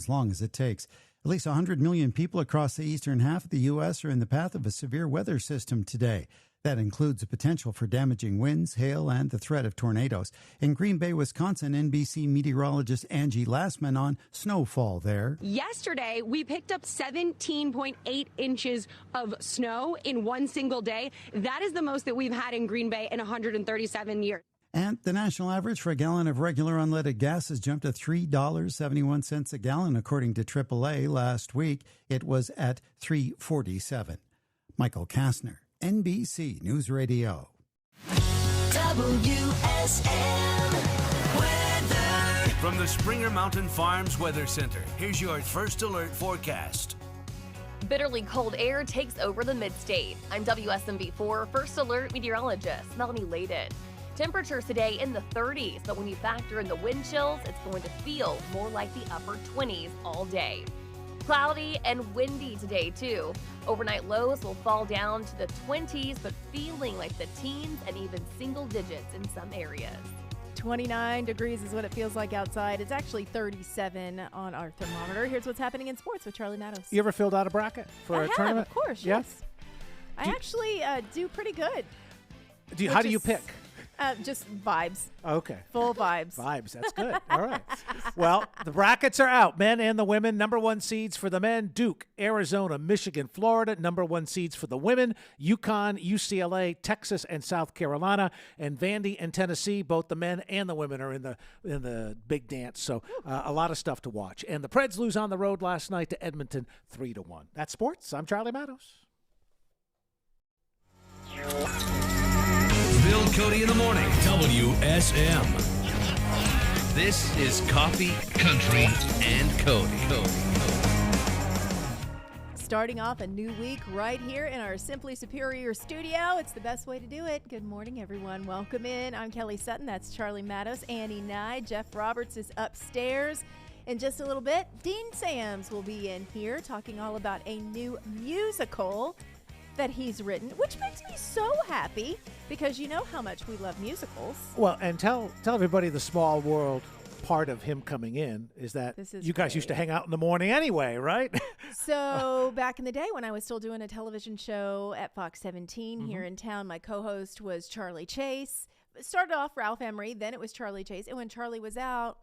as long as it takes. At least 100 million people across the eastern half of the U.S. are in the path of a severe weather system today. That includes the potential for damaging winds, hail, and the threat of tornadoes. In Green Bay, Wisconsin, NBC meteorologist Angie Lassman on snowfall there. Yesterday, we picked up 17.8 inches of snow in one single day. That is the most that we've had in Green Bay in 137 years. And the national average for a gallon of regular unleaded gas has jumped to $3.71 a gallon, according to AAA. Last week, it was at $3.47. Michael Kastner, NBC News Radio. WSM weather. From the Springer Mountain Farms Weather Center, here's your first alert forecast. Bitterly cold air takes over the mid-state. I'm WSMV4 First Alert meteorologist Melanie Layden. Temperatures today in the 30s, but when you factor in the wind chills, it's going to feel more like the upper 20s all day. Cloudy and windy today, too. Overnight lows will fall down to the 20s, but feeling like the teens and even single digits in some areas. 29 degrees is what it feels like outside. It's actually 37 on our thermometer. Here's what's happening in sports with Charlie Matos. You ever filled out a bracket for a tournament? Of course, yes. I actually do pretty good. How do you pick? Just vibes. Okay. Full vibes. Vibes. That's good. All right. Well, the brackets are out. Men and the women. Number one seeds for the men, Duke, Arizona, Michigan, Florida. Number one seeds for the women, UConn, UCLA, Texas, and South Carolina. And Vandy and Tennessee, both the men and the women are in the big dance. So a lot of stuff to watch. And the Preds lose on the road last night to Edmonton 3-1. That's sports. I'm Charlie Matos. Bill Cody in the morning. WSM. This is Coffee, Country, and Cody. Starting off a new week right here in our Simply Superior studio. It's the best way to do it. Good morning, everyone. Welcome in. I'm Kelly Sutton. That's Charlie Matos, Annie Nye. Jeff Roberts is upstairs. In just a little bit, Dean Sams will be in here talking all about a new musical that he's written, which makes me so happy because you know how much we love musicals. Well, and tell everybody the small world part of him coming in is that you guys used to hang out in the morning anyway, right? So back in the day when I was still doing a television show at Fox 17 here in town, my co-host was Charlie Chase. It started off Ralph Emery, then it was Charlie Chase. And when Charlie was out,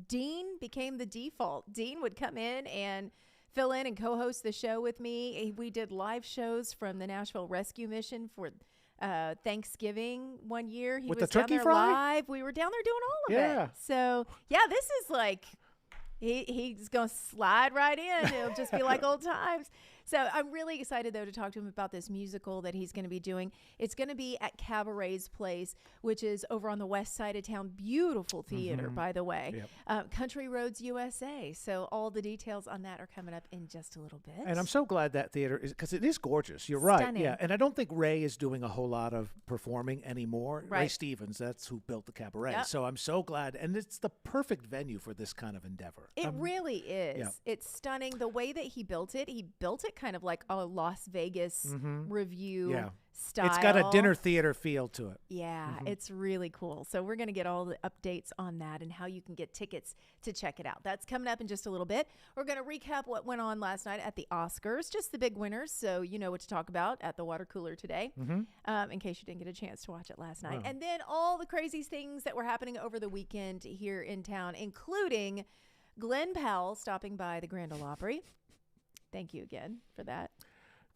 Dean became the default. Dean would come in and fill in and co-host the show with me. We did live shows from the Nashville Rescue Mission for Thanksgiving one year. He with was the turkey down there fry? live. We were down there doing all of it. So, yeah, this is like he's going to slide right in. It'll just be like old times. So I'm really excited, though, to talk to him about this musical that he's going to be doing. It's going to be at Cabaret's Place, which is over on the west side of town. Beautiful theater, by the way. Yep. Country Roads USA. So all the details on that are coming up in just a little bit. And I'm so glad that theater is, because it is gorgeous. You're right. Stunning. Yeah. And I don't think Ray is doing a whole lot of performing anymore. Right. Ray Stevens, that's who built the Cabaret. Yep. So I'm so glad. And it's the perfect venue for this kind of endeavor. It really is. Yeah. It's stunning. The way that he built it kind of like a Las Vegas review style. It's got a dinner theater feel to it. Yeah, it's really cool. So we're going to get all the updates on that and how you can get tickets to check it out. That's coming up in just a little bit. We're going to recap what went on last night at the Oscars, just the big winners, so you know what to talk about at the water cooler today, in case you didn't get a chance to watch it last night. And then all the crazy things that were happening over the weekend here in town, including Glenn Powell stopping by the Grand Ole Opry. Thank you again for that.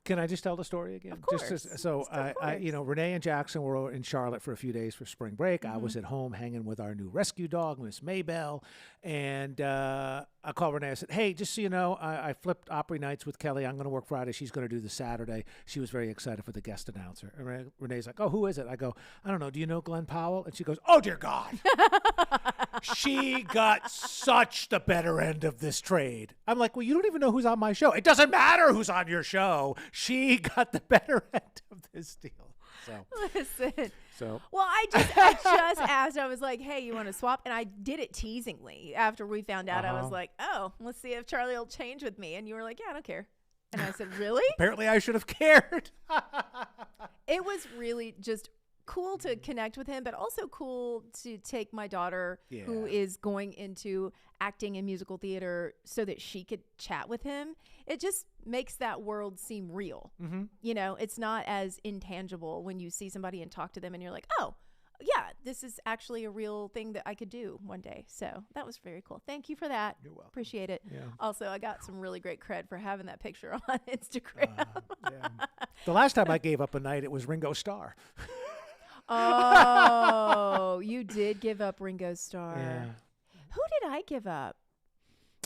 Can I just tell the story again? Of course. Renee and Jackson were in Charlotte for a few days for spring break. I was at home hanging with our new rescue dog, Miss Maybell, and I called Renee. I said, hey, just so you know, I flipped Opry nights with Kelly. I'm going to work Friday. She's going to do the Saturday. She was very excited for the guest announcer. And Renee's like, oh, who is it? I go, I don't know. Do you know Glenn Powell? And she goes, oh, dear God. She got such the better end of this trade. I'm like, well, you don't even know who's on my show. It doesn't matter who's on your show. She got the better end of this deal. Listen. So. Well, I just asked. I was like, hey, you want to swap? And I did it teasingly. After we found out, I was like, oh, let's see if Charlie will change with me. And you were like, yeah, I don't care. And I said, really? Apparently I should have cared. It was really just cool to connect with him, but also cool to take my daughter who Yeah. is going into acting and musical theater so that she could chat with him. It just makes that world seem real. Mm-hmm. You know, it's not as intangible when you see somebody and talk to them and you're like, oh, yeah, this is actually a real thing that I could do one day. So that was very cool. Thank you for that. You're welcome. Appreciate it. Yeah. Also, I got some really great cred for having that picture on Instagram. Yeah. The last time I gave up a night, it was Ringo Starr. Oh, you did give up Ringo Starr. Yeah. Who did I give up?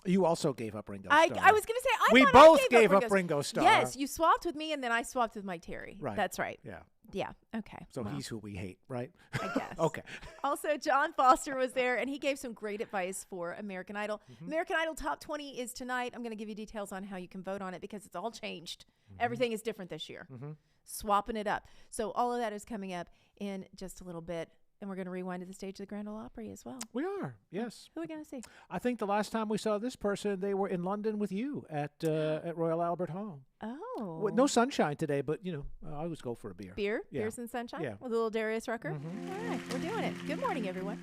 You also gave up Ringo I Starr. was going to say, We thought both I gave up Ringo Starr. Yes, you swapped with me, and then I swapped with Mike Terry. Right. That's right. Yeah. Yeah. Okay. So well, he's who we hate, right? I guess. Okay. Also, John Foster was there, and he gave some great advice for American Idol. American Idol Top 20 is tonight. I'm going to give you details on how you can vote on it because it's all changed. Everything is different this year. Swapping it up. So all of that is coming up in just a little bit. And we're going to rewind to the stage of the Grand Ole Opry as well. We are, yes. Who are we going to see? I think the last time we saw this person, they were in London with you at Royal Albert Hall. Oh. Well, no sunshine today, but, you know, I always go for a beer. Beer? Yeah. Beers and Sunshine? Yeah. With a little Darius Rucker? All right, we're doing it. Good morning, everyone.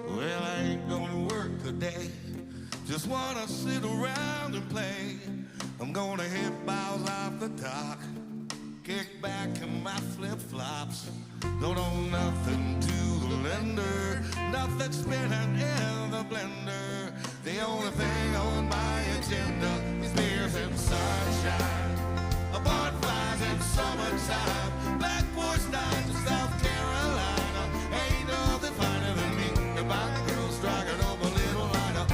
Well, I ain't gonna work today. Just wanna sit around and play. I'm gonna hit balls off the dock. Kick back in my flip-flops. Don't owe nothing to the lender. Nothing spinning in the blender. The only thing on my agenda is beers and sunshine. Bonfires in summertime. Black porch nights in South Carolina. Ain't nothing finer than me. About girls striking up a little lighter.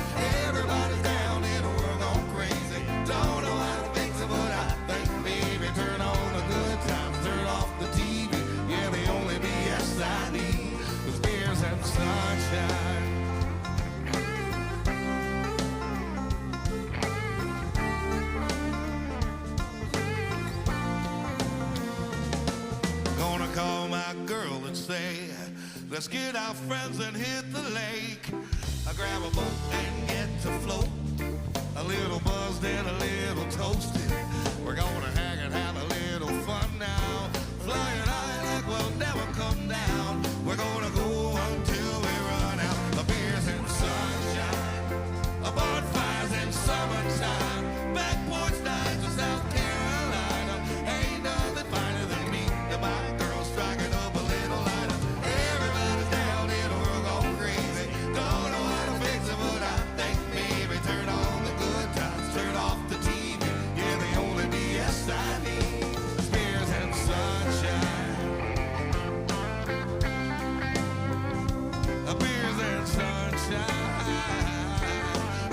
Everybody's down in the world going crazy. Don't know how to fix it, but I think maybe turn on the good times, turn off the TV. Yeah, the only BS I need is beers and sunshine. Gonna call my girl and say, let's get our friends and hit the lake. I grab a boat and get to float. A little buzzed and a little toasted. We're gonna hang and have a little fun now. Flying high like we'll never come down. We're gonna go until we run out. The beers and sunshine. A bonfires in summertime. Back porch nights in South Carolina. Ain't nothing finer than me and my girl striking up a little lighter. Everybody's down in the world going crazy. Don't know how to fix it, but I think maybe turn on the good times, turn off the TV. Yeah, the only BS I need is beers and sunshine. Beers and sunshine.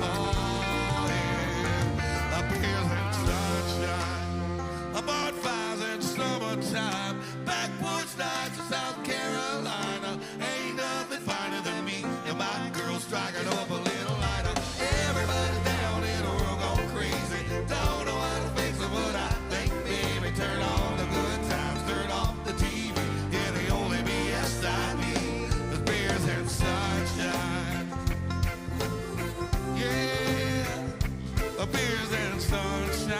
Oh yeah, beers and sunshine. Bonfires in summertime. Back porch nights in South Carolina. Ain't nothing finer than me and my girl striking up a little lighter. Everybody's down in the world going crazy. Don't know how to fix it, but I think maybe turn on the good times, turn off the TV. Yeah, the only BS I need is beers and sunshine. Yeah, beers and sunshine.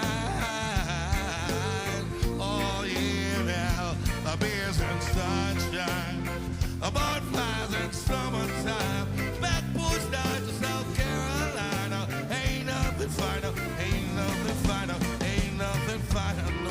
Oh yeah, now beers and sunshine. Bonfires in summertime. Back porch nights in South Carolina. Ain't nothing finer, ain't nothing finer, ain't nothing finer, no.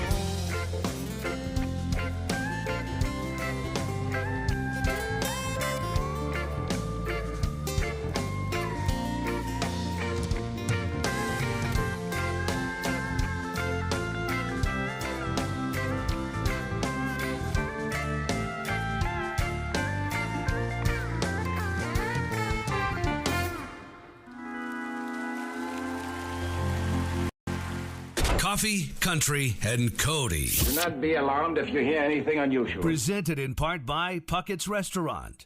Coffee, Country, and Cody. Do not be alarmed if you hear anything unusual. Presented in part by Puckett's Restaurant.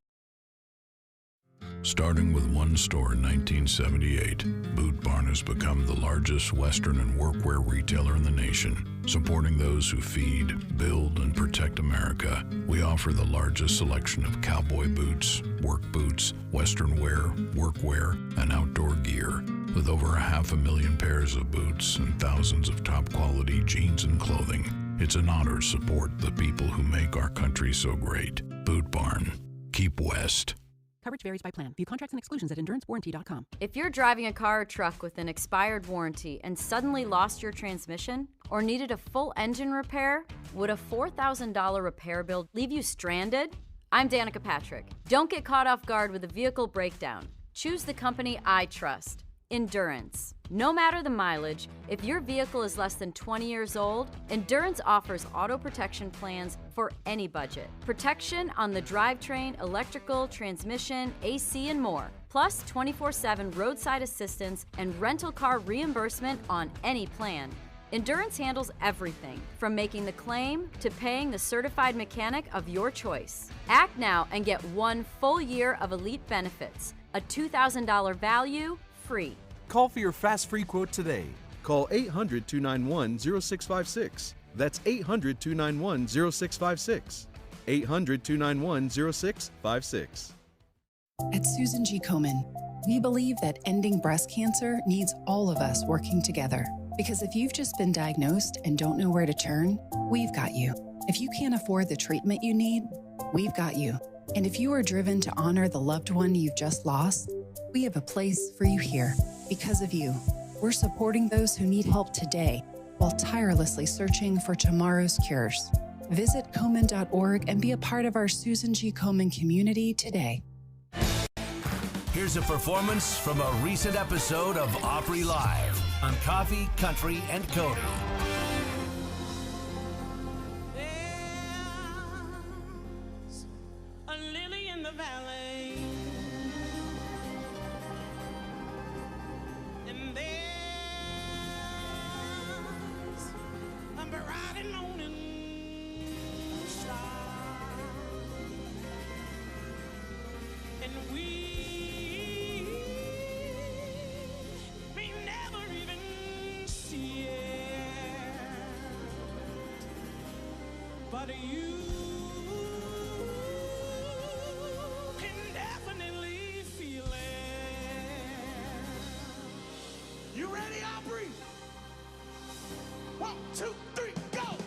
Starting with one store in 1978, Boot Barn has become the largest Western and workwear retailer in the nation. Supporting those who feed, build, and protect America, we offer the largest selection of cowboy boots, work boots, Western wear, workwear, and outdoor gear. With over 500,000 pairs of boots and thousands of top-quality jeans and clothing, it's an honor to support the people who make our country so great. Boot Barn. Keep West. Coverage varies by plan. View contracts and exclusions at endurancewarranty.com. If you're driving a car or truck with an expired warranty and suddenly lost your transmission or needed a full engine repair, would a $4,000 repair bill leave you stranded? I'm Danica Patrick. Don't get caught off guard with a vehicle breakdown. Choose the company I trust, Endurance. No matter the mileage, if your vehicle is less than 20 years old, Endurance offers auto protection plans for any budget. Protection on the drivetrain, electrical, transmission, AC, and more. Plus 24/7 roadside assistance and rental car reimbursement on any plan. Endurance handles everything, from making the claim to paying the certified mechanic of your choice. Act now and get 1 full year of elite benefits, a $2,000 value, free. Call for your fast free quote today. Call 800-291-0656. That's 800-291-0656. 800-291-0656. At Susan G. Komen, we believe that ending breast cancer needs all of us working together. Because if you've just been diagnosed and don't know where to turn, we've got you. If you can't afford the treatment you need, we've got you. And if you are driven to honor the loved one you've just lost, we have a place for you here. Because of you, we're supporting those who need help today while tirelessly searching for tomorrow's cures. Visit Komen.org and be a part of our Susan G. Komen community today. Here's a performance from a recent episode of Opry Live on Coffee, Country, and Cody. There's a lily in the valley, and there's a bright morning star, and we never even see it, but you can definitely feel it. You ready, Aubrey? 1, 2, 3, go!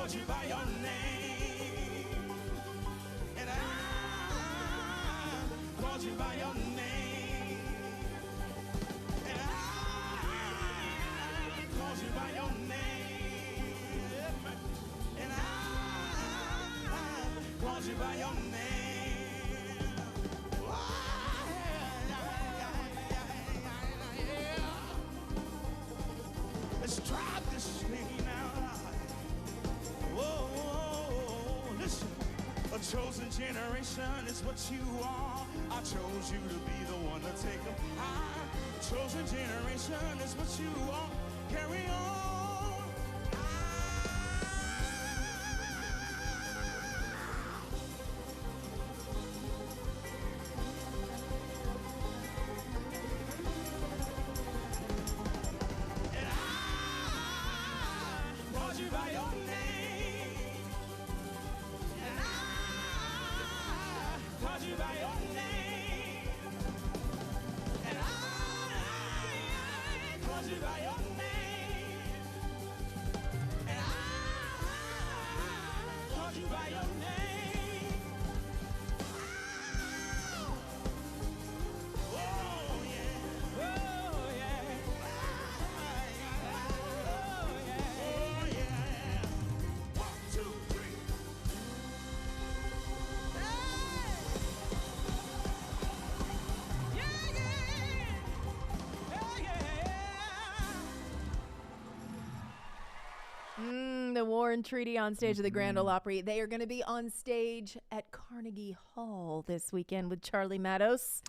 You by your name, and I called you by your name, and I called you by your name, and I called you by your name. Let's drive this thing now. Whoa, listen. A chosen generation is what you are. I chose you to be the one to take them high. A chosen generation is what you are. carry on. And I called you by your name. And I called you by your name. And I called you by your name. And I called you by your name. Oh, yeah. Oh, yeah. Oh, yeah. 1, 2, 3. The Warren Treaty on stage of the Grand Ole Opry. They are going to be on stage at Carnegie Hall this weekend with Charlie Matos.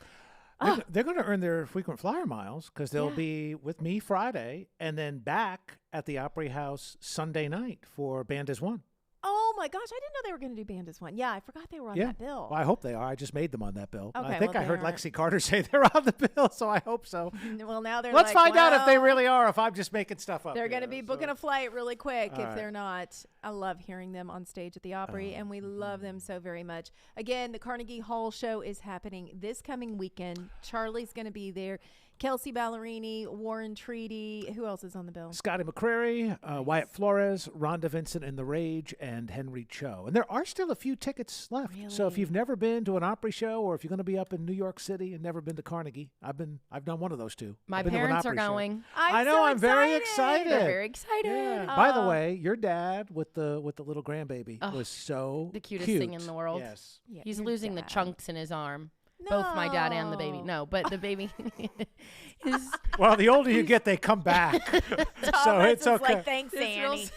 They're going to earn their frequent flyer miles because they'll be with me Friday and then back at the Opry House Sunday night for Band as One. Oh my gosh, I didn't know they were going to do Band as One. Yeah, I forgot they were on that bill. Well, I hope they are. I just made them on that bill. Okay, I think well, I heard they Lexi Carter say they're on the bill, so I hope so. Well, now they're Let's like, find out if they well, really are, if I'm just making stuff up. They're going to be booking a flight really quick All if right. they're not. I love hearing them on stage at the Opry, and we love them so very much. Again, the Carnegie Hall show is happening this coming weekend. Charlie's going to be there. Kelsey Ballerini, Warren Treaty. Who else is on the bill? Scotty McCreary, Wyatt Flores, Rhonda Vincent and the Rage, and Henry Cho. And there are still a few tickets left. So if you've never been to an Opry show, or if you're going to be up in New York City and never been to Carnegie, I've done one of those two. My I've been to an parents are Opry show. going. I know. I'm very excited. They're very excited. Yeah. By the way, your dad with the little grandbaby Ugh, was so the cutest cute. thing in the world. Yes. Yeah, He's your losing the dad. chunks in his arm. Both my dad and the baby. No, but the baby is. Well, the older you get, they come back. So it's okay. Like, thanks, This Annie. real-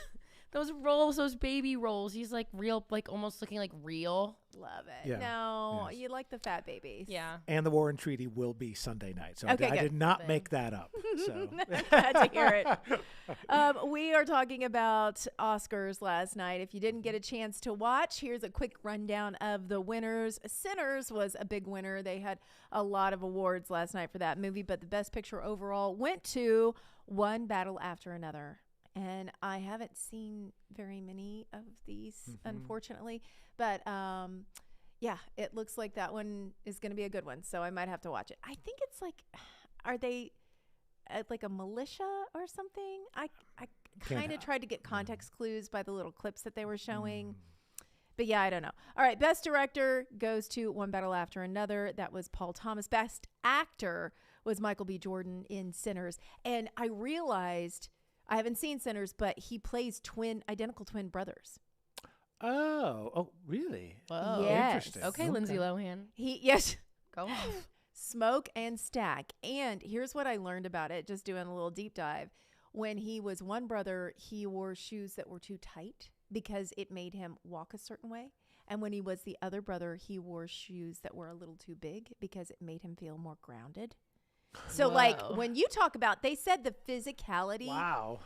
those rolls, those baby rolls. He's like real, like almost looking like real. Love it. Yeah. No, Yes. you like the fat babies. Yeah. And the Warren Treaty will be Sunday night. So Okay, I good. did not make that up. So. Glad to hear it. We are talking about Oscars last night. If you didn't get a chance to watch, here's a quick rundown of the winners. Sinners was a big winner. They had a lot of awards last night for that movie, but the best picture overall went to One Battle After Another. And I haven't seen very many of these, unfortunately. But yeah, it looks like that one is going to be a good one. So I might have to watch it. I think it's like, are they like a militia or something? I kind of tried to get context clues by the little clips that they were showing. But yeah, I don't know. All right, best director goes to One Battle After Another. That was Paul Thomas. Best actor was Michael B. Jordan in Sinners. And I realized, I haven't seen Sinners, but he plays identical twin brothers. Oh, really? Whoa. Yes. Interesting. Okay, Lindsay Lohan. Yes. Go off. Smoke and Stack. And here's what I learned about it, just doing a little deep dive. When he was one brother, he wore shoes that were too tight because it made him walk a certain way. And when he was the other brother, he wore shoes that were a little too big because it made him feel more grounded. So like when you talk about, they said the physicality. Wow.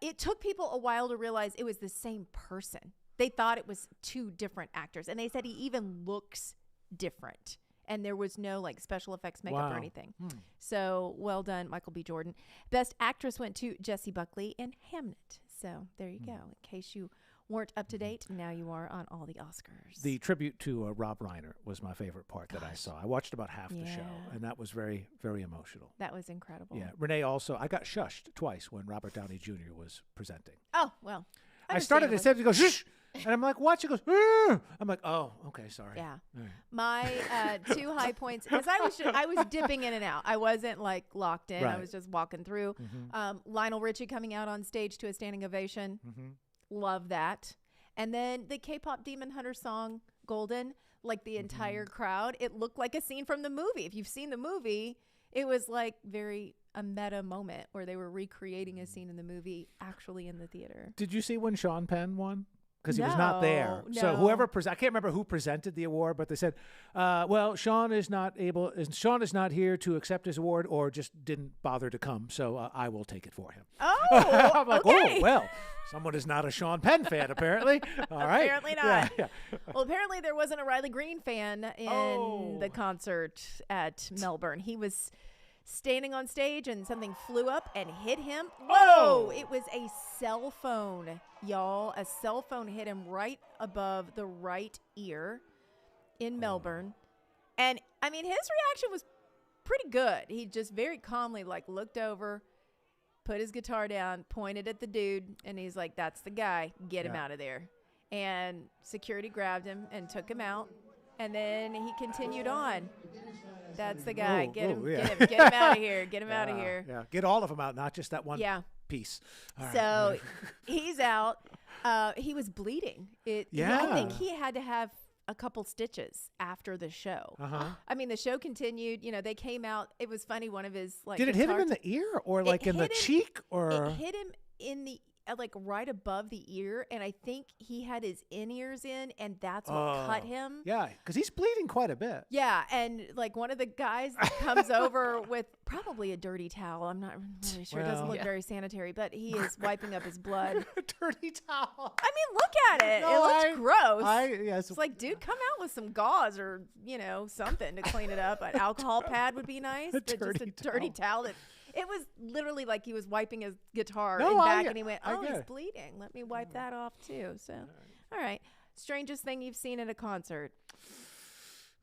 It took people a while to realize it was the same person. They thought it was two different actors. And they said he even looks different. And there was no like special effects makeup or anything. So well done, Michael B. Jordan. Best actress went to Jessie Buckley in Hamnet. So there you go. In case you weren't up to date, now you are on all the Oscars. The tribute to Rob Reiner was my favorite part that I saw. I watched about half the show, and that was very, very emotional. That was incredible. Yeah. Renee also, I got shushed twice when Robert Downey Jr. was presenting. Oh, well. I started to say, he goes, shh! And I'm like, what? She goes, "Arr!" I'm like, oh, okay, sorry. Yeah. All right. My two high points, because I was dipping in and out. I wasn't like locked in. I Right. was just walking through. Lionel Richie coming out on stage to a standing ovation. Love that. And then the K-pop Demon Hunter song, Golden, like the entire crowd, it looked like a scene from the movie. If you've seen the movie, it was like a meta moment where they were recreating a scene in the movie actually in the theater. Did you see when Sean Penn won? because he was not there. So whoever I can't remember who presented the award, but they said, "Well, Sean is not here to accept his award, or just didn't bother to come. So I will take it for him." Oh, I'm like, okay. "Oh, well, someone is not a Sean Penn fan, apparently." All right, Apparently not. Yeah. Well, apparently there wasn't a Riley Green fan in the concert at Melbourne. He was standing on stage and something flew up and hit him. Whoa! It was a cell phone, y'all. A cell phone hit him right above the right ear in Melbourne. And I mean, his reaction was pretty good. He just very calmly looked over, put his guitar down, pointed at the dude, and he's like, "That's the guy. Get him out of there." And security grabbed him and took him out. And then he continued on. That's the guy. Get him out of here. Get him out of here. Yeah, get all of them out, not just that one piece. All right. So he's out. He was bleeding. I think he had to have a couple stitches after the show. I mean, the show continued. They came out. It was funny. One of his Did it hit him in the ear or in the cheek or? It hit him in the right above the ear, and I think he had his in-ears in, and that's what cut him. Yeah, because he's bleeding quite a bit. Yeah, and one of the guys comes over with probably a dirty towel. I'm not really sure. It doesn't look very sanitary, but he is wiping up his blood. Dirty towel. I mean, look at it. No, it looks gross. Yes. It's like, dude, come out with some gauze or, something to clean it up. An alcohol pad would be nice, but just a dirty towel that... It was literally like he was wiping his guitar and he went, he's bleeding. Let me wipe that off too. So, all right. Strangest thing you've seen at a concert?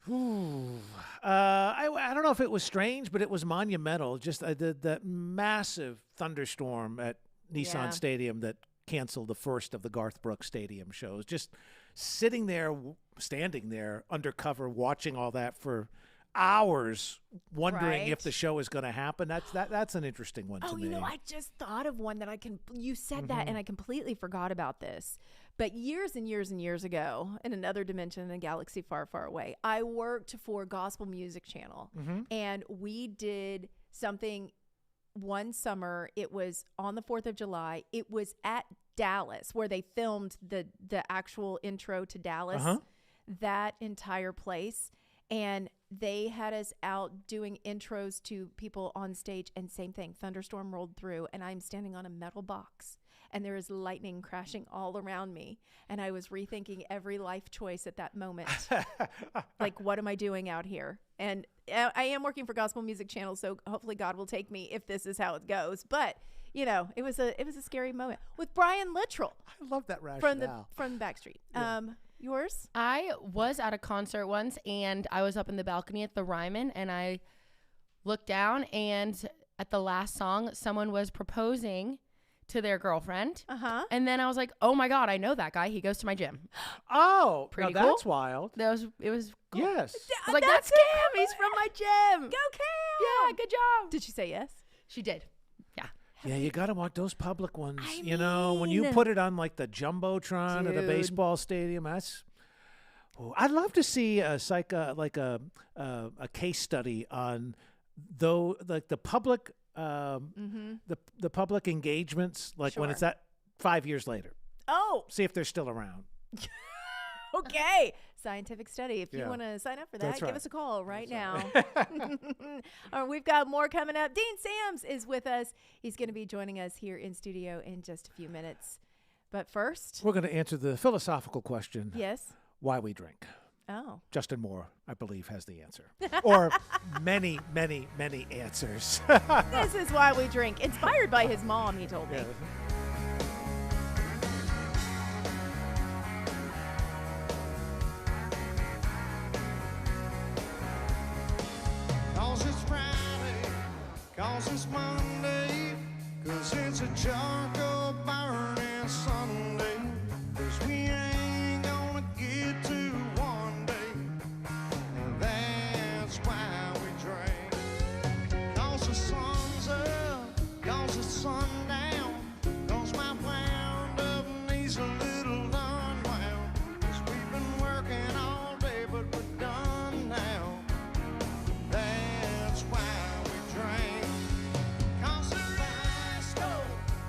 I don't know if it was strange, but it was monumental. Just the massive thunderstorm at Nissan Stadium that canceled the first of the Garth Brooks Stadium shows. Just standing there undercover, watching all that for hours, wondering if the show is going to happen. That's an interesting one to me. I just thought of one that you said that and I completely forgot about this. But years and years and years ago, in another dimension in a galaxy far, far away, I worked for Gospel Music Channel, and we did something one summer. It was on the 4th of July. It was at Dallas, where they filmed the actual intro to Dallas, that entire place. And they had us out doing intros to people on stage, and same thing, thunderstorm rolled through, and I'm standing on a metal box, and there is lightning crashing all around me, and I was rethinking every life choice at that moment. Like, what am I doing out here? And I am working for Gospel Music Channel, so hopefully God will take me if this is how it goes. But it was a scary moment with Brian Littrell. I love that rationale from Backstreet. Yeah. Yours? I was at a concert once, and I was up in the balcony at the Ryman, and I looked down, and at the last song, someone was proposing to their girlfriend. And then I was like, oh my God, I know that guy. He goes to my gym. Oh, pretty cool. That's wild. It was cool. Yes. I was like, that's Cam. He's from my gym. Go Cam. Yeah, good job. Did she say yes? She did. Yeah. Yeah, you got to want those public ones. When you put it on like the Jumbotron at a baseball stadium, that's... Oh, I'd love to see a case study on the public the public engagements, when it's at 5 years later. Oh, see if they're still around. Okay, scientific study. If you want to sign up for that, give us a call right now. We've got more coming up. Dean Sams is with us. He's going to be joining us here in studio in just a few minutes. But first, we're going to answer the philosophical question. Yes. Why we drink. Oh. Justin Moore, I believe, has the answer. Or many, many, many answers. This is why we drink. Inspired by his mom, he told me. Cause it's Friday, cause it's Monday, cause it's a charcoal burning Sunday, cause we ain't gonna get to one day, and that's why we drink. Cause the sun's up, cause the sun down, cause my wound up needs a little unwound, cause we've been working all day but we're done now. That's why we drink. Cause it's ice cold,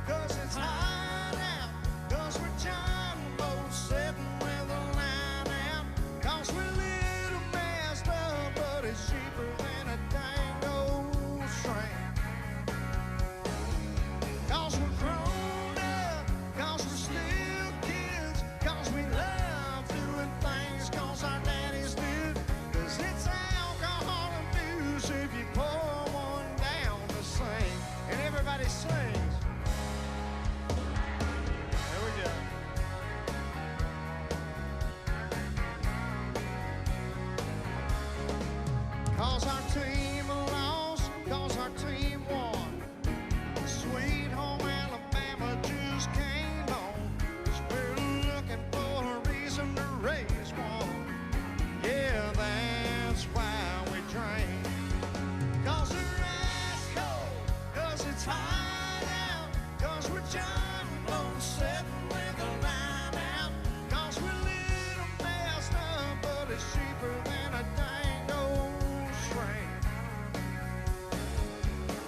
cause it's hot out, cause we're jumbo jumbo sitting with a line out. 'Cause we're little messed up, but it's cheaper than a dang old shrink.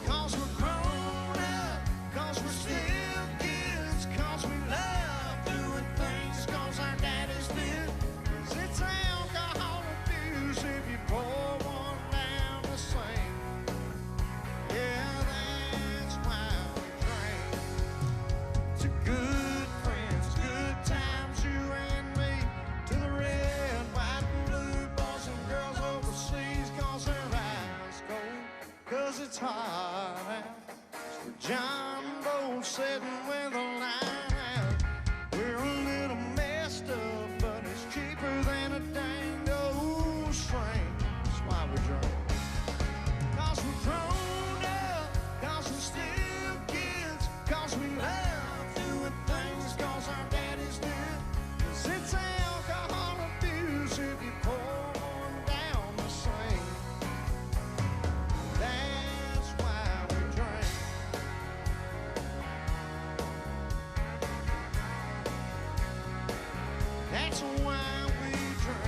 'Cause we're grown up, 'cause we're still kids, 'cause we love doing things 'cause our daddies did. 'Cause it's alcohol abuse if you pour one down the sink. Yeah, that's why we drink. To good friends, good times, you and me. To the red, white, and blue boys and girls overseas, 'cause their eyes cold, 'cause it's hot out. It's the jumbo sitting with a line out. We're a little messed up, but it's cheaper than a dang old shrink. That's why we drink. 'Cause we're grown up, 'cause we're still kids, 'cause we love doing things 'cause our daddies did. 'Cause it's alcohol abuse if you pour one down the sink. That's why we drink. That's why we drink.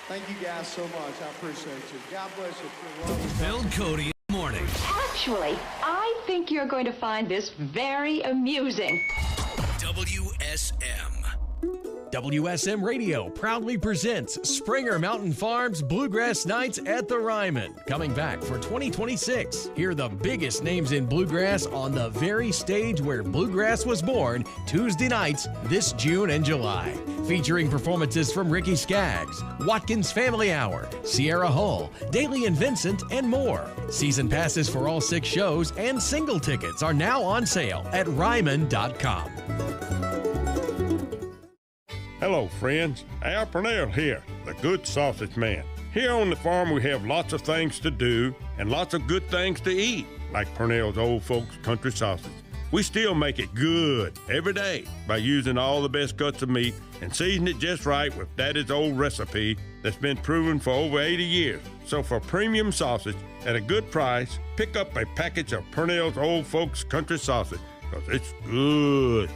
Thank you guys so much. I appreciate you. God bless you. Bill Cody in the morning. Actually, I think you're going to find this very amusing. WSM. WSM Radio proudly presents Springer Mountain Farms Bluegrass Nights at the Ryman. Coming back for 2026. Hear the biggest names in bluegrass on the very stage where bluegrass was born, Tuesday nights this June and July. Featuring performances from Ricky Skaggs, Watkins Family Hour, Sierra Hull, Daly and Vincent, and more. Season passes for all 6 shows and single tickets are now on sale at Ryman.com. Hello, friends. Al Purnell here, the Good Sausage Man. Here on the farm, we have lots of things to do and lots of good things to eat, like Purnell's Old Folks Country Sausage. We still make it good every day by using all the best cuts of meat and season it just right with Daddy's old recipe that's been proven for over 80 years. So for premium sausage at a good price, pick up a package of Purnell's Old Folks Country Sausage, because it's good.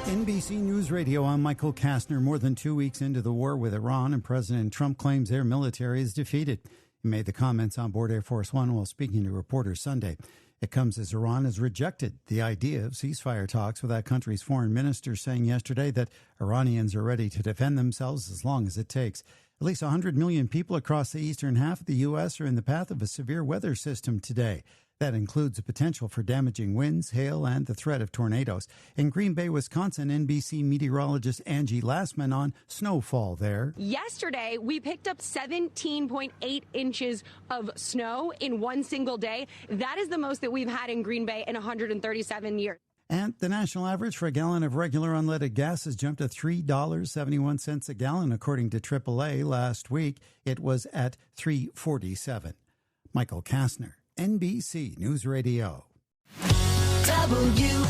NBC News Radio, I'm Michael Kastner. More than 2 weeks into the war with Iran, and President Trump claims their military is defeated. He made the comments on board Air Force One while speaking to reporters Sunday. It comes as Iran has rejected the idea of ceasefire talks, with that country's foreign minister saying yesterday that Iranians are ready to defend themselves as long as it takes. At least 100 million people across the eastern half of the U.S. are in the path of a severe weather system today. That includes the potential for damaging winds, hail, and the threat of tornadoes. In Green Bay, Wisconsin, NBC meteorologist Angie Lassman on snowfall there. Yesterday, we picked up 17.8 inches of snow in one single day. That is the most that we've had in Green Bay in 137 years. And the national average for a gallon of regular unleaded gas has jumped to $3.71 a gallon, according to AAA. Last week, it was at $3.47. Michael Kastner, NBC News Radio. WSM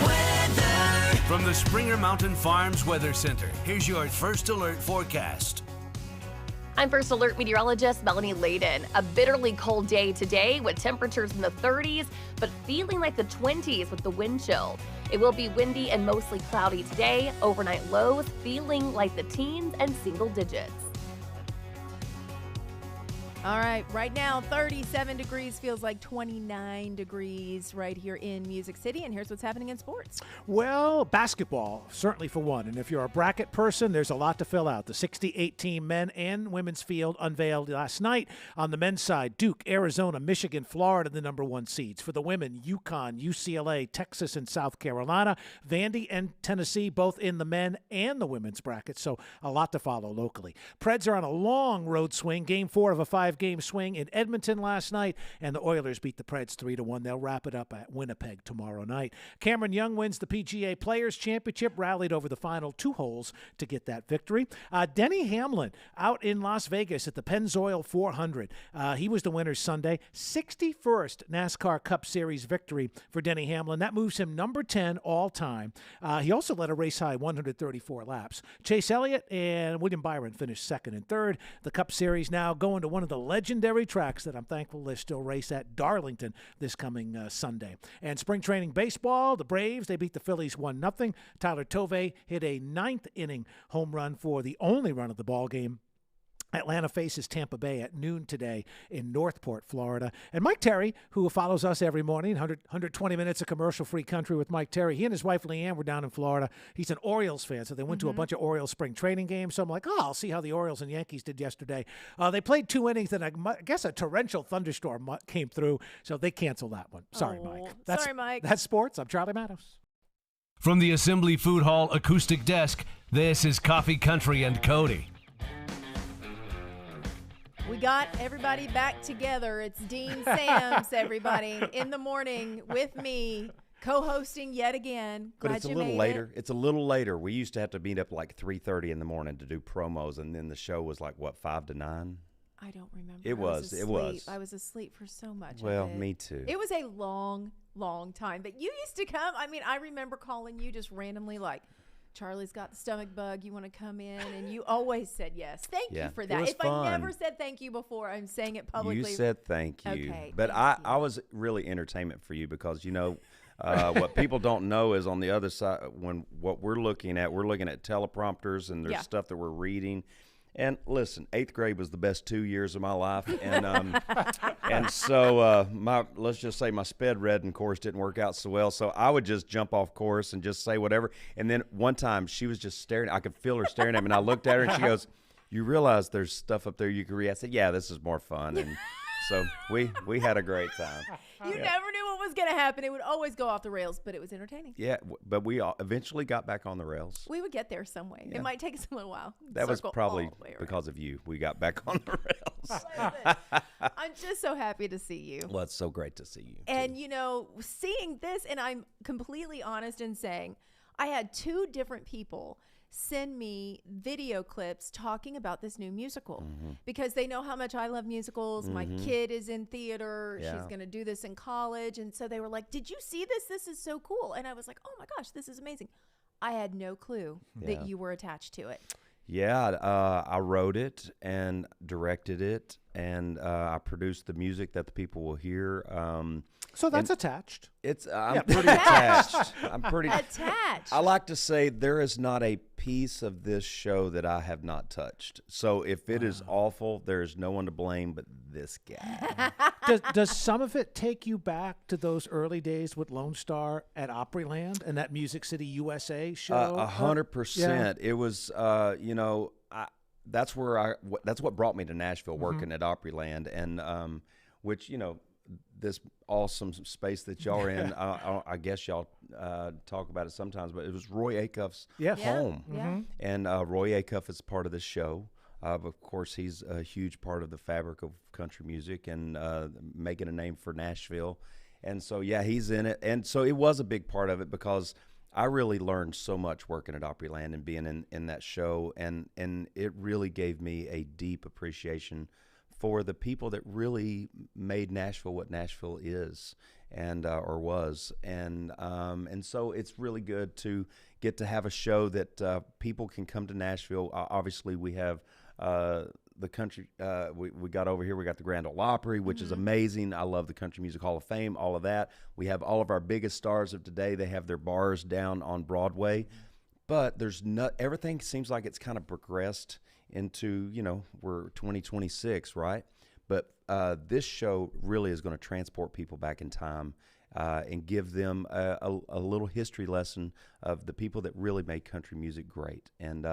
weather. From the Springer Mountain Farms Weather Center, here's your first alert forecast. I'm First Alert meteorologist Melanie Layden. A bitterly cold day today with temperatures in the 30s, but feeling like the 20s with the wind chill. It will be windy and mostly cloudy today. Overnight lows feeling like the teens and single digits. All right, right now 37 degrees, feels like 29 degrees right here in Music City. And here's what's happening in sports. Well, basketball, certainly for one. And if you're a bracket person, there's a lot to fill out. The 68-team men and women's field unveiled last night. On the men's side, Duke, Arizona, Michigan, Florida, the number 1 seeds. For the women, UConn, UCLA, Texas, and South Carolina. Vandy and Tennessee, both in the men and the women's bracket. So a lot to follow locally. Preds are on a long road swing. Game 4 of a 5 5-game swing in Edmonton last night, and the Oilers beat the Preds 3-1. They'll wrap it up at Winnipeg tomorrow night. Cameron Young wins the PGA Players Championship, rallied over the final 2 holes to get that victory. Denny Hamlin out in Las Vegas at the Pennzoil 400. He was the winner Sunday. 61st NASCAR Cup Series victory for Denny Hamlin. That moves him number 10 all time. He also led a race-high 134 laps. Chase Elliott and William Byron finished second and third. The Cup Series now going to one of the legendary tracks that I'm thankful they still race at, Darlington, this coming Sunday. And spring training baseball, the Braves, they beat the Phillies 1-0. Tyler Tovey hit a 9th-inning home run for the only run of the ball game. Atlanta faces Tampa Bay at noon today in Northport, Florida. And Mike Terry, who follows us every morning, 120 minutes of commercial-free country with Mike Terry, he and his wife Leanne were down in Florida. He's an Orioles fan, so they went to a bunch of Orioles spring training games. So I'm like, I'll see how the Orioles and Yankees did yesterday. They played 2 innings, and I guess a torrential thunderstorm came through, so they canceled that one. Sorry, Mike. Sorry, Mike. That's sports. I'm Charlie Matos. From the Assembly Food Hall acoustic desk, this is Coffee Country and Cody. We got everybody back together. It's Dean Sams, everybody, in the morning with me, co-hosting yet again. But Glad it's a you little made later. it. It's a little later. We used to have to meet up like 3:30 in the morning to do promos, and then the show was like, what, 5 to 9? I don't remember. It was. I was asleep for so much Well, of it. me too. It was a long, long time. But you used to come. I mean, I remember calling you just randomly like, Charlie's got the stomach bug. You want to come in? And you always said yes. Thank you for that. It was If fun. I never said thank you before, I'm saying it publicly. You said thank you. Okay, but I was really entertainment for you because, you know, what people don't know is on the other side, what we're looking at teleprompters and there's stuff that we're reading. And listen, 8th grade was the best 2 years of my life, and and so let's just say my sped reading course didn't work out so well. So I would just jump off course and just say whatever. And then one time she was just staring. I could feel her staring at me, and I looked at her, and she goes, "You realize there's stuff up there you can read?" I said, "Yeah, this is more fun." And so we had a great time. You never knew what was going to happen. It would always go off the rails, but it was entertaining. Yeah, but we eventually got back on the rails. We would get there some way. Yeah. It might take us a little while. That was Circle probably all the way around. because of you. We got back on the rails. I'm just so happy to see you. Well, it's so great to see you. And, you know, seeing this, and I'm completely honest in saying, I had 2 different people send me video clips talking about this new musical because they know how much I love musicals. My kid is in theater. Yeah. She's going to do this in college. And so they were like, did you see this? This is so cool. And I was like, oh my gosh, this is amazing. I had no clue that you were attached to it. Yeah, I wrote it and directed it, and I produced the music that the people will hear. So that's attached. I'm pretty attached. I'm pretty attached. I like to say there is not a piece of this show that I have not touched. So if it is awful, there is no one to blame but this guy. Does some of it take you back to those early days with Lone Star at Opryland and that Music City USA show? 100%. It was, you know, that's what brought me to Nashville, working at Opryland, and which, you know, this awesome space that y'all are in. I guess y'all talk about it sometimes, but it was Roy Acuff's home. Yeah. And Roy Acuff is part of this show. Of course, he's a huge part of the fabric of country music and making a name for Nashville. And so, yeah, he's in it. And so it was a big part of it because I really learned so much working at Opryland and being in that show. And it really gave me a deep appreciation for the people that really made Nashville what Nashville is and or was, and so it's really good to get to have a show that people can come to Nashville. Obviously, we have the country. We got over here. We got the Grand Ole Opry, which is amazing. I love the Country Music Hall of Fame. All of that. We have all of our biggest stars of today. They have their bars down on Broadway, but everything seems like it's kind of progressed into, you know, we're 2026, right? But this show really is going to transport people back in time and give them a little history lesson of the people that really made country music great. And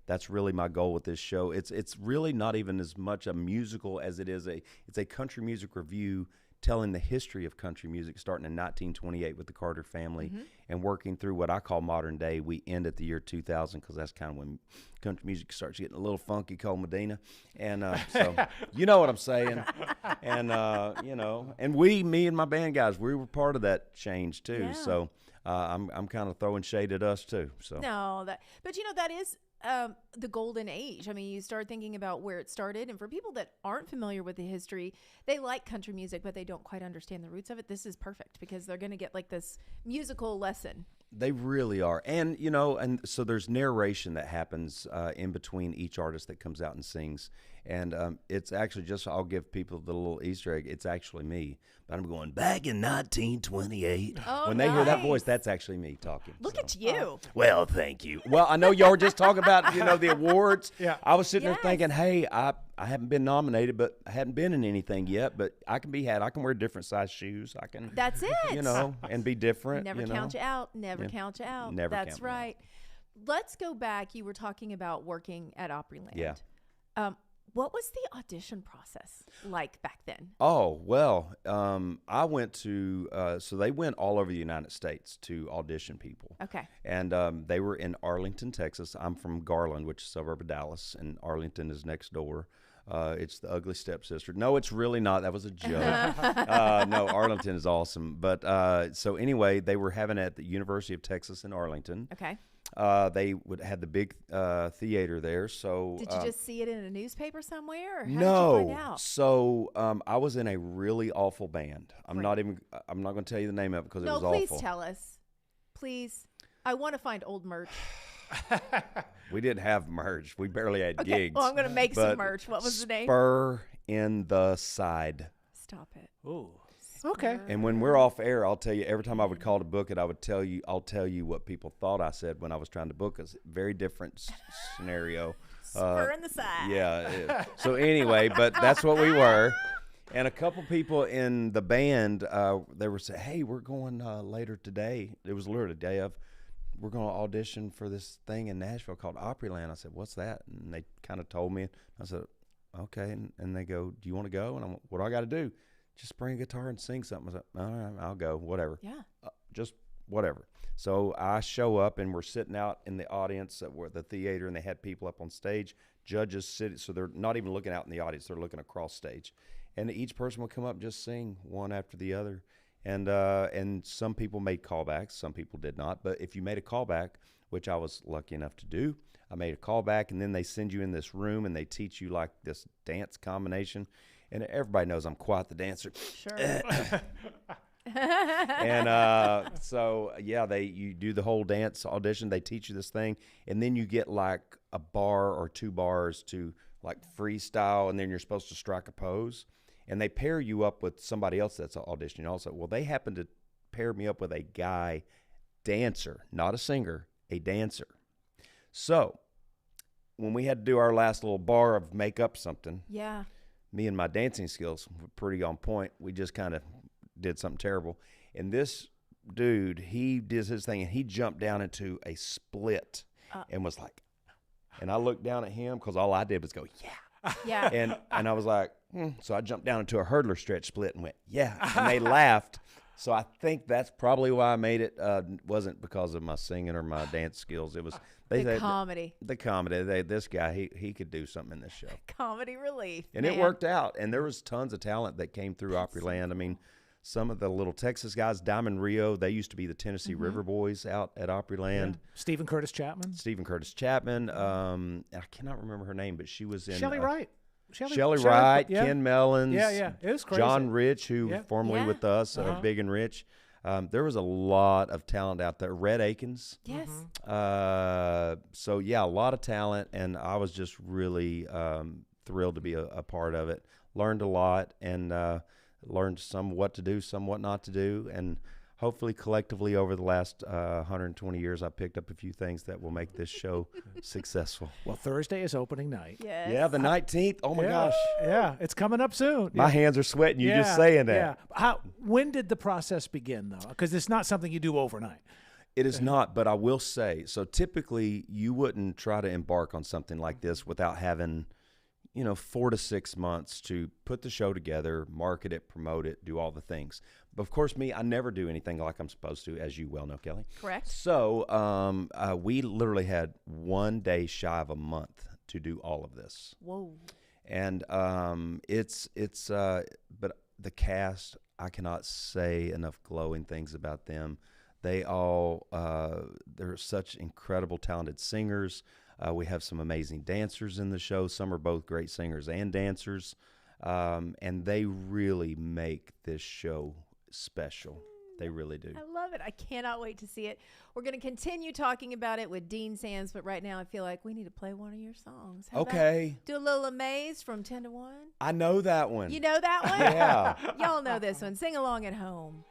that's really my goal with this show. It's really not even as much a musical as it is it's a country music review telling the history of country music, starting in 1928 with the Carter family and working through what I call modern day. We end at the year 2000 because that's kind of when country music starts getting a little funky, Cole Medina. And so you know what I'm saying. And, and me and my band guys, we were part of that change too. Yeah. So I'm kind of throwing shade at us too. So No, but that is the golden age. I mean, you start thinking about where it started, and for people that aren't familiar with the history, they like country music, but they don't quite understand the roots of it. This is perfect because they're going to get like this musical lesson. They really are. And, and so there's narration that happens in between each artist that comes out and sings. And it's actually I'll give people the little Easter egg. It's actually me. But I'm going, back in 1928. Oh, when they hear that nice. voice, that's actually me talking. Look at you. Well, thank you. Well, I know y'all were just talking about, the awards. Yeah. I was sitting Yes. there thinking, hey, I haven't been nominated, but I hadn't been in anything yet. But I can be had. I can wear different size shoes. I can. That's it. And be different. Never count you out. Never Yeah. count you out. Never That's count me out. right. Let's go back. You were talking about working at Opryland. Yeah. What was the audition process like back then? Oh, well, I went to, so they went all over the United States to audition people. Okay. And they were in Arlington, Texas. I'm from Garland, which is a suburb of Dallas, and Arlington is next door. It's the ugly stepsister. No, it's really not. That was a joke. No, Arlington is awesome. But so anyway, they were having it at the University of Texas in Arlington. Okay. They would have the big theater there. So Did you just see it in a newspaper somewhere? Or how no. did you find out? So I was in a really awful band. I'm not going to tell you the name of it because it was awful. No, please tell us. Please. I want to find old merch. We didn't have merch. We barely had gigs. Well, I'm going to make some But merch. What was the name? Spur in the Side. Stop it. Ooh. Okay. And when we're off air, I'll tell you, every time I would call to book it, I'll tell you what people thought I said when I was trying to book us. Very different scenario. Spur in the Side. Yeah. So anyway, but that's what we were. And a couple people in the band, they were saying, hey, we're going later today. It was literally the day of. We're going to audition for this thing in Nashville called Opryland. I said, what's that? And they kind of told me. I said, okay. And they go, do you want to go? And I'm like, what do I got to do? Just bring a guitar and sing something. I said, all right, I'll go, whatever. Yeah. Just whatever. So I show up, and we're sitting out in the audience at the theater, and they had people up on stage, judges sitting, so they're not even looking out in the audience. They're looking across stage. And each person would come up and just sing one after the other. And some people made callbacks, some people did not. But if you made a callback, which I was lucky enough to do, I made a callback, and then they send you in this room, and they teach you like this dance combination. And everybody knows I'm quite the dancer. Sure. And so, yeah, you do the whole dance audition. They teach you this thing, and then you get like a bar or 2 bars to like freestyle, and then you're supposed to strike a pose. And they pair you up with somebody else that's auditioning also. Well, they happened to pair me up with a guy dancer, not a singer, a dancer. So when we had to do our last little bar of make up something, yeah, me and my dancing skills were pretty on point. We just kind of did something terrible. And this dude, he did his thing, and he jumped down into a split and was like, and I looked down at him because all I did was go, yeah. Yeah. And I was like, So I jumped down into a hurdler stretch split and went, yeah. And they laughed. So I think that's probably why I made it. Wasn't because of my singing or my dance skills. It was comedy. The comedy. This guy, he could do something in this show. Comedy relief. And it worked out. And there was tons of talent that came through Opryland. I mean, some of the little Texas guys, Diamond Rio, they used to be the Tennessee River Boys out at Opryland. Yeah. Stephen Curtis Chapman. I cannot remember her name, but she was in Shelley Wright. Shelley Wright, yeah. Ken Mellons. Yeah. It was crazy. John Rich, who formerly with us, Big and Rich. There was a lot of talent out there. Red Akins. Yes. So, yeah, a lot of talent, and I was just really thrilled to be a part of it. Learned a lot, and learned some what to do, some what not to do, and hopefully collectively over the last 120 years, I picked up a few things that will make this show successful. Well, Thursday is opening night. Yes. Yeah, the 19th. Oh, my gosh. Yeah, it's coming up soon. My hands are sweating you just saying that. Yeah. When did the process begin, though? Because it's not something you do overnight. It is not, but I will say, so typically you wouldn't try to embark on something like this without having, 4 to 6 months to put the show together, market it, promote it, do all the things. But of course, I never do anything like I'm supposed to, as you well know, Kelly. Correct. So we literally had 1 day shy of a month to do all of this. Whoa. And but the cast, I cannot say enough glowing things about them. They all, they're such incredible, talented singers. We have some amazing dancers in the show. Some are both great singers and dancers. And they really make this show special. They really do. I love it. I cannot wait to see it. We're going to continue talking about it with Dean Sands, but right now I feel like we need to play one of your songs. How Okay. about do a little Amaze from 10 to 1? I know that one. You know that one? Yeah. Y'all know this one. Sing along at home.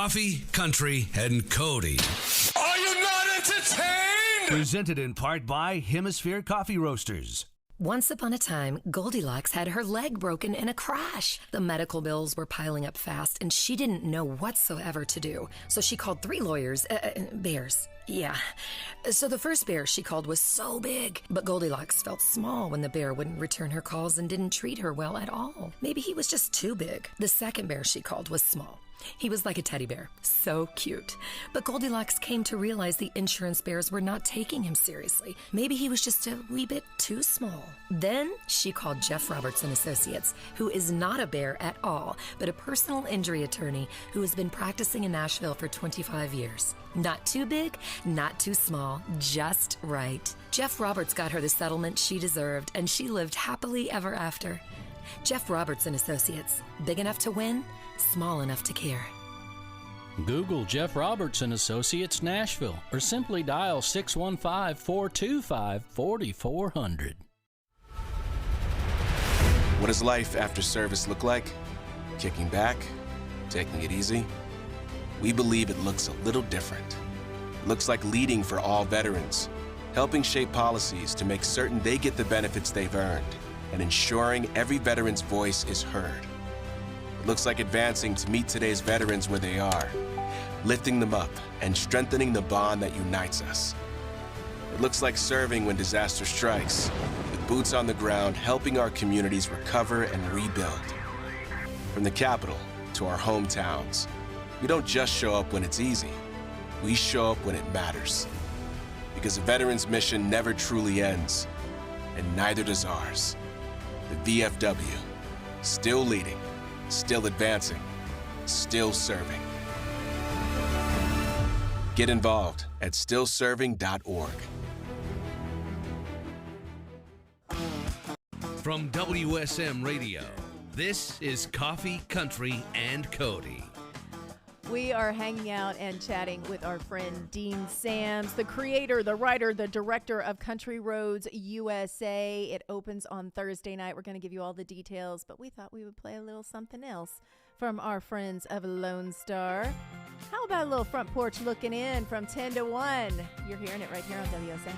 Coffee, Country, and Cody. Are you not entertained? Presented in part by Hemisphere Coffee Roasters. Once upon a time, Goldilocks had her leg broken in a crash. The medical bills were piling up fast, and she didn't know whatsoever to do. So she called 3 lawyers, bears. Yeah. So the first bear she called was so big, but Goldilocks felt small when the bear wouldn't return her calls and didn't treat her well at all. Maybe he was just too big. The second bear she called was small. He was like a teddy bear, so cute. But Goldilocks came to realize the insurance bears were not taking him seriously. Maybe he was just a wee bit too small. Then she called Jeff Roberts and Associates, who is not a bear at all, but a personal injury attorney who has been practicing in Nashville for 25 years. Not too big, not too small, just right. Jeff Roberts got her the settlement she deserved, and she lived happily ever after. Jeff Roberts and Associates, big enough to win, small enough to care. Google Jeff Roberts and Associates Nashville or simply dial 615-425-4400. What does life after service look like? Kicking back? Taking it easy? We believe it looks a little different. It looks like leading for all veterans, helping shape policies to make certain they get the benefits they've earned, and ensuring every veteran's voice is heard. It looks like advancing to meet today's veterans where they are, lifting them up and strengthening the bond that unites us. It looks like serving when disaster strikes, with boots on the ground helping our communities recover and rebuild. From the Capitol to our hometowns, we don't just show up when it's easy, we show up when it matters. Because a veteran's mission never truly ends, and neither does ours. The VFW, still leading, still advancing, still serving. Get involved at stillserving.org. From WSM Radio, this is Coffee, Country, and Cody. We are hanging out and chatting with our friend Dean Sams, the creator, the writer, the director of Country Roads USA. It opens on Thursday night. We're going to give you all the details, but we thought we would play a little something else from our friends of Lone Star. How about a little front porch looking in from 10 to 1? You're hearing it right here on WSM.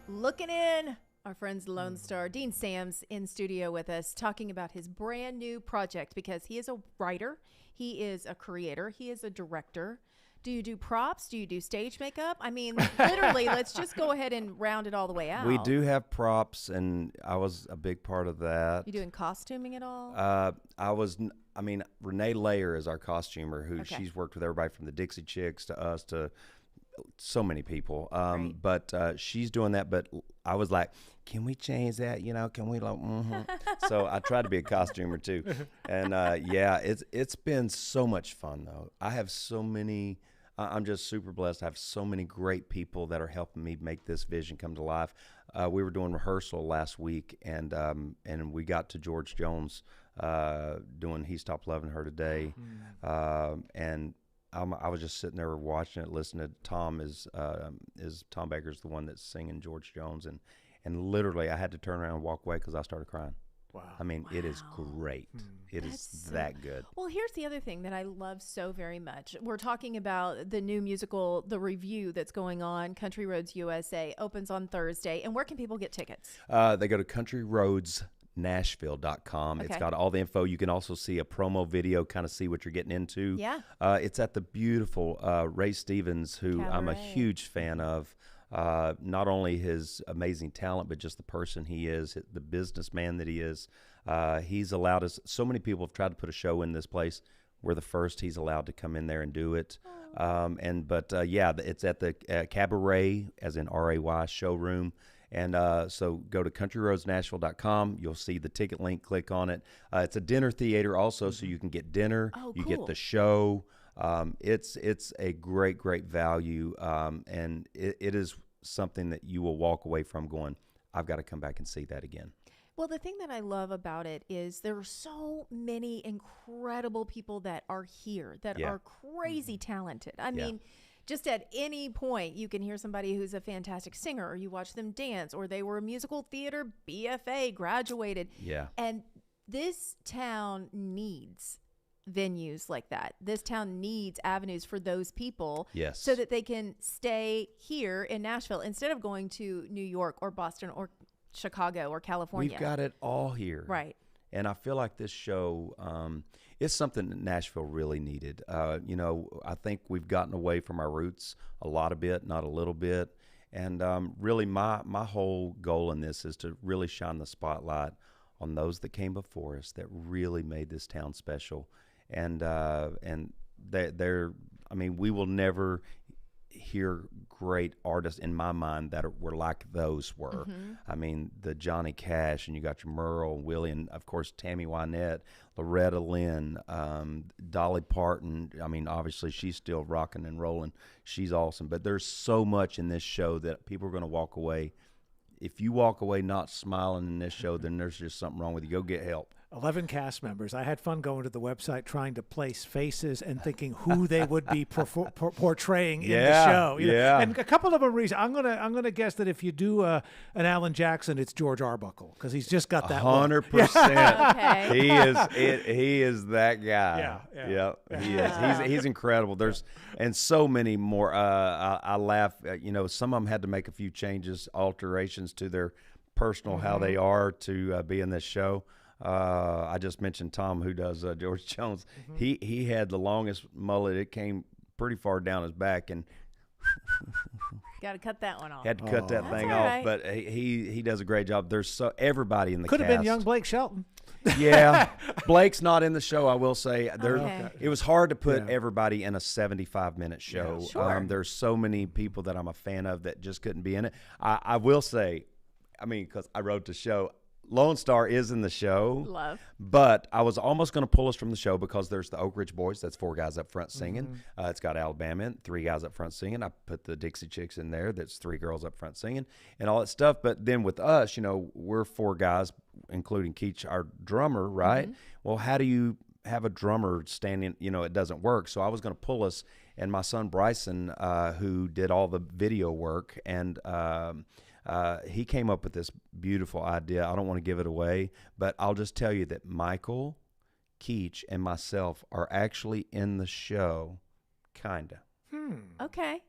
Looking in. Our friend's Lone Star, Dean Sams, in studio with us, talking about his brand new project because he is a writer, he is a creator, he is a director. Do you do props? Do you do stage makeup? I mean, literally, let's just go ahead and round it all the way out. We do have props, and I was a big part of that. You doing costuming at all? Renee Layer is our costumer, who she's worked with everybody from the Dixie Chicks to us to so many people. But she's doing that. But I was like, can we change that? You know, can we? So I tried to be a costumer too. And it's been so much fun though. I have so many. I'm just super blessed. I have so many great people that are helping me make this vision come to life. We were doing rehearsal last week, and we got to George Jones doing "He Stopped Loving Her Today," and I was just sitting there watching it, listening to Tom. Tom Baker's the one that's singing George Jones, and literally I had to turn around and walk away because I started crying. Wow. I mean, it is great. It is that good. Well, here's the other thing that I love so very much. We're talking about the new musical, The Review, that's going on. Country Roads USA opens on Thursday. And where can people get tickets? They go to countryroadsnashville.com. Okay. It's got all the info. You can also see a promo video, kind of see what you're getting into. Yeah. It's at the beautiful Ray Stevens, who I'm a huge fan of. Not only his amazing talent, but just the person he is, the businessman that he is. He's allowed us, so many people have tried to put a show in this place. We're the first he's allowed to come in there and do it. It's at the Cabaret, as in RAY, showroom. And so go to countryroadsnashville.com. You'll see the ticket link. Click on it. It's a dinner theater also, so you can get dinner. You get the show. It's a great value, and it is something that you will walk away from going, I've got to come back and see that again. Well, the thing that I love about it is there are so many incredible people that are here that are crazy talented. I mean, just at any point, you can hear somebody who's a fantastic singer, or you watch them dance, or they were a musical theater BFA, graduated. Yeah. And this town needs venues like that. This town needs avenues for those people, so that they can stay here in Nashville instead of going to New York or Boston or Chicago or California. We've got it all here. Right. And I feel like this show is something that Nashville really needed. I think we've gotten away from our roots a bit, not a little bit. And really my whole goal in this is to really shine the spotlight on those that came before us that really made this town special. And we will never hear great artists in my mind that were like those were. I mean, the Johnny Cash, and you got your Merle, Willie, and of course Tammy Wynette, Loretta Lynn, Dolly Parton. I mean, obviously she's still rocking and rolling. She's awesome. But there's so much in this show that people are going to walk away. If you walk away not smiling in this show, then there's just something wrong with you. Go get help. 11 cast members. I had fun going to the website trying to place faces and thinking who they would be portraying in the show. You know? And a couple of them reason. I'm gonna guess that if you do an Alan Jackson, it's George Arbuckle, because he's just got that 100%. He is that guy. He is. He's incredible. There's and so many more. I laugh. Some of them had to make a few changes, alterations to their personal how they are to be in this show. I just mentioned Tom, who does George Jones. He had the longest mullet. It came pretty far down his back, and got to cut that one off. Had to cut that thing off. Right. But he does a great job. There's everybody in the could cast. have been young Blake Shelton. Yeah, Blake's not in the show. I will say it was hard to put everybody in a 75-minute show. Yeah, sure. There's so many people that I'm a fan of that just couldn't be in it. I will say, because I wrote the show. Lone Star is in the show. Love. But I was almost going to pull us from the show because there's the Oak Ridge Boys. That's 4 guys up front singing. It's got Alabama in, 3 guys up front singing. I put the Dixie Chicks in there. That's 3 girls up front singing and all that stuff. But then with us, we're 4 guys, including Keach, our drummer, right? Well, how do you have a drummer standing? It doesn't work. So I was going to pull us, and my son Bryson, who did all the video work, and he came up with this beautiful idea. I don't want to give it away, but I'll just tell you that Michael, Keach, and myself are actually in the show, kinda. Okay.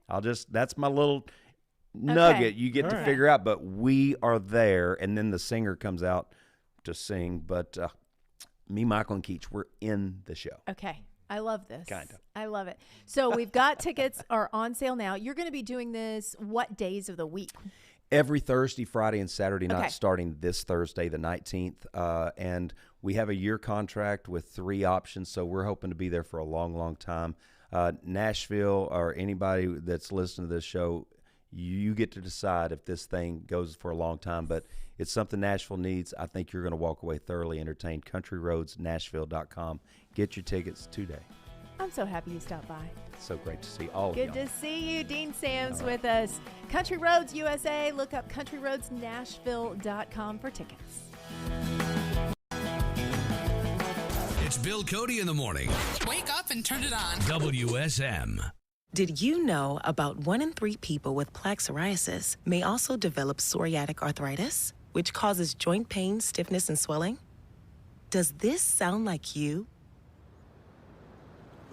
That's my little nugget you get All to right. figure out, but we are there, and then the singer comes out to sing. But me, Michael, and Keach, we're in the show. Okay. I love this. Kind of. I love it. So we've got tickets are on sale now. You're going to be doing this what days of the week? Every Thursday, Friday, and Saturday night, Okay. starting this Thursday, the 19th. And we have a year contract with 3 options, so we're hoping to be there for a long, long time. Nashville, or anybody that's listening to this show, you get to decide if this thing goes for a long time, but it's something Nashville needs. I think you're going to walk away thoroughly entertained. CountryRoadsNashville.com. Get your tickets today. I'm so happy you stopped by. So great to see all of Good you. to see you. Dean Sams with us. Country Roads USA. Look up CountryRoadsNashville.com for tickets. It's Bill Cody in the morning. Wake up and turn it on. WSM. Did you know about 1 in 3 people with plaque psoriasis may also develop psoriatic arthritis, which causes joint pain, stiffness, and swelling? Does this sound like you?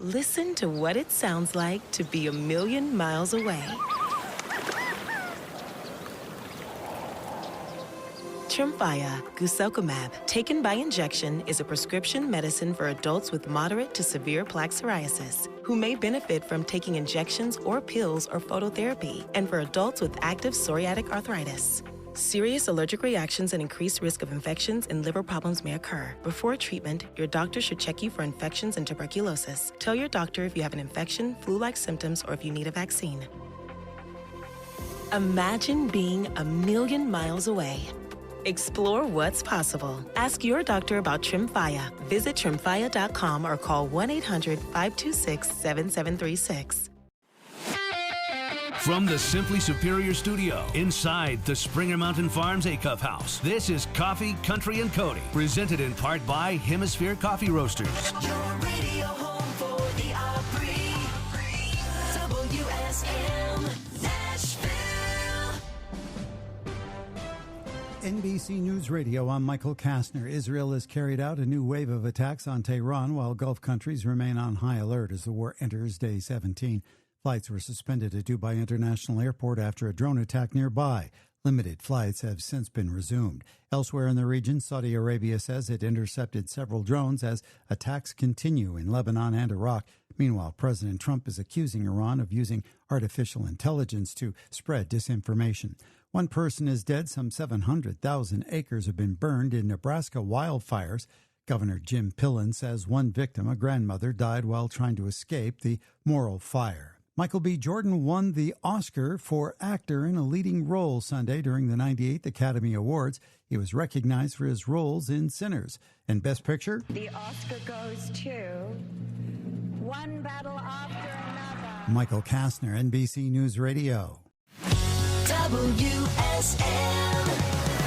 Listen to what it sounds like to be a million miles away. Tremfya guselkumab, taken by injection, is a prescription medicine for adults with moderate to severe plaque psoriasis who may benefit from taking injections or pills or phototherapy, and for adults with active psoriatic arthritis. Serious allergic reactions and increased risk of infections and liver problems may occur. Before treatment, your doctor should check you for infections and tuberculosis. Tell your doctor if you have an infection, flu-like symptoms, or if you need a vaccine. Imagine being a million miles away. Explore what's possible. Ask your doctor about Tremfya. Visit Tremfya.com or call 1-800-526-7736. From the Simply Superior Studio, inside the Springer Mountain Farms Acuff House, this is Coffee, Country, and Cody, presented in part by Hemisphere Coffee Roasters. Your radio home for the Opry. WSM Nashville. NBC News Radio, I'm Michael Kastner. Israel has carried out a new wave of attacks on Tehran while Gulf countries remain on high alert as the war enters day 17. Flights were suspended at Dubai International Airport after a drone attack nearby. Limited flights have since been resumed. Elsewhere in the region, Saudi Arabia says it intercepted several drones as attacks continue in Lebanon and Iraq. Meanwhile, President Trump is accusing Iran of using artificial intelligence to spread disinformation. One person is dead. Some 700,000 acres have been burned in Nebraska wildfires. Governor Jim Pillen says one victim, a grandmother, died while trying to escape the Morrill fire. Michael B. Jordan won the Oscar for actor in a leading role Sunday during the 98th Academy Awards. He was recognized for his roles in Sinners. And Best Picture? The Oscar goes to One Battle After Another. Michael Kastner, NBC News Radio. WSM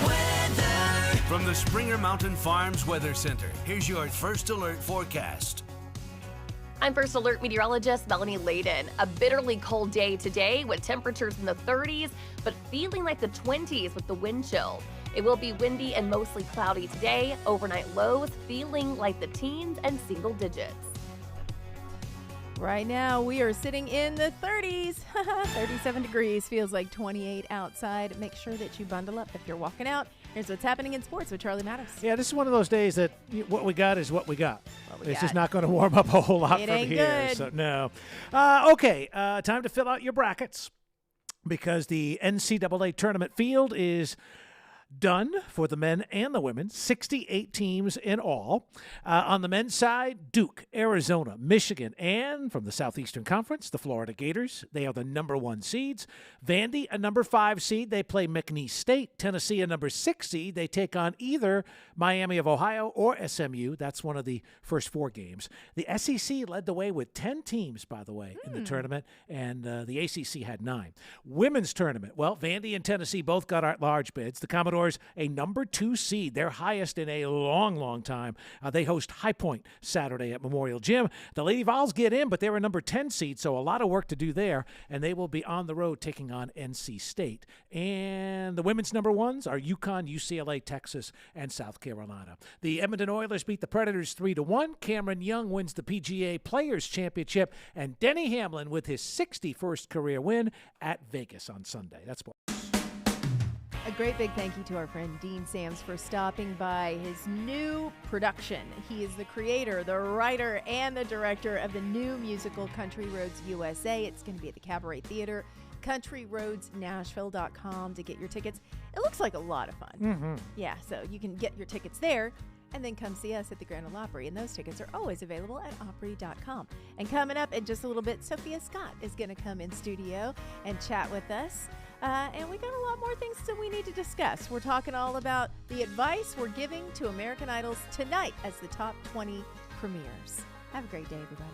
Weather. From the Springer Mountain Farms Weather Center, here's your first alert forecast. I'm First Alert meteorologist Melanie Layden. A bitterly cold day today with temperatures in the 30s, but feeling like the 20s with the wind chill. It will be windy and mostly cloudy today. Overnight lows feeling like the teens and single digits. Right now, we are sitting in the 30s. 37 degrees. Feels like 28 outside. Make sure that you bundle up if you're walking out. Here's what's happening in sports with Charlie Matters. Yeah, this is one of those days that what we got is what we got. we It's got. just not going to warm up a whole lot It from ain't here. good. So no. Okay, time to fill out your brackets because the NCAA tournament field is done for the men and the women, 68 teams in all. On the men's side, Duke, Arizona, Michigan, and from the Southeastern Conference, the Florida Gators. They are the number 1 seeds. Vandy, a number 5 seed. They play McNeese State. Tennessee, a number 6 seed. They take on either Miami of Ohio or SMU. That's one of the first 4 games. The SEC led the way with 10 teams, by the way, in the tournament, and the ACC had 9. Women's tournament, well, Vandy and Tennessee both got at-large bids. The Commodores Commodores, a number 2 seed, their highest in a long time. They host High Point Saturday at Memorial Gym. The Lady Vols get in, but they're a number 10 seed, so a lot of work to do there, and they will be on the road taking on NC State. And the women's number 1s are UConn, UCLA, Texas, and South Carolina. The Edmonton Oilers beat the Predators 3-1. Cameron Young wins the PGA Players Championship, and Denny Hamlin with his 61st career win at Vegas on Sunday. That's what. A great big thank you to our friend Dean Sams for stopping by his new production. He is the creator, the writer, and the director of the new musical Country Roads USA. It's going to be at the Cabaret Theater, countryroadsnashville.com to get your tickets. It looks like a lot of fun. Mm-hmm. Yeah, so you can get your tickets there and then come see us at the Grand Ole Opry. And those tickets are always available at opry.com. And coming up in just a little bit, Sophia Scott is going to come in studio and chat with us. And we got a lot more things that we need to discuss. We're talking all about the advice we're giving to American Idols tonight as the top 20 premieres. Have a great day, everybody.